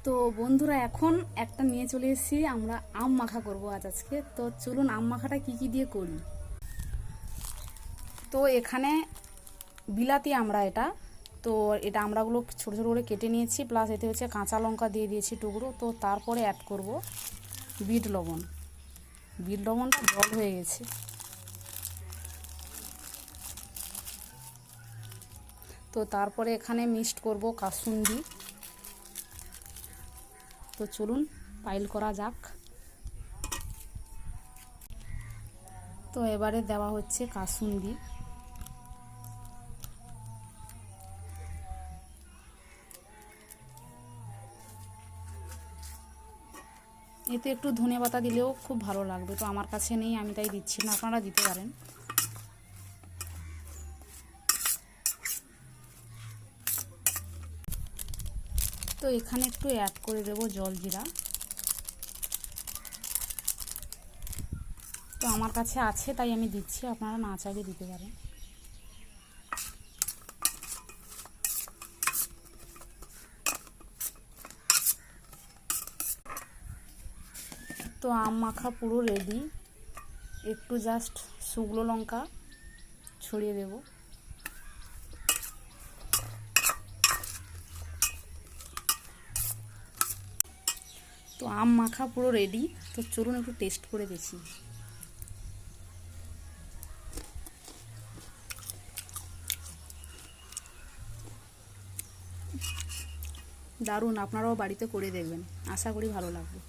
তো বন্ধুরা এখন একটা নিয়ে চলে এসেছি, আমরা আম মাখা করব আজকে। তো চলুন আম মাখাটা কি কি দিয়ে করি। তো এখানে বিলাতি আমরা এটা আমড়াগুলো ছোটো ছোটো করে কেটে নিয়েছি, প্লাস এতে হচ্ছে কাঁচা লঙ্কা দিয়ে দিয়েছি টুকরো। তো তারপরে অ্যাড করব বিট লবণ। বিট লবণটা জল হয়ে গেছে। তো তারপরে এখানে মিক্সড করব কাসুন্দি। তো চলুন পাইল করা যাক। তো এবারে দেওয়া হচ্ছে কাসুন্দি। এতে একটু ধনে পাতা দিলেও খুব ভালো লাগবে, তো আমার কাছে নেই, আমি তাই দিচ্ছি না, আপনারা দিতে পারেন। তো এখানে একটু অ্যাড করে দেব জলজিরা। তো আমার কাছে আছে তাই আমি দিচ্ছি, আপনারা না চাইলে দিতে পারেন। তো আম মাখা পুরো রেডি। একটু জাস্ট শুকনো লঙ্কা ছড়িয়ে দেব। তো আম মাখা পুরো রেডি। তো চলুন একটু টেস্ট করে দেখি। দারুণ, আপনারাও বাড়িতে করে দেখবেন, আশা করি ভালো লাগবে।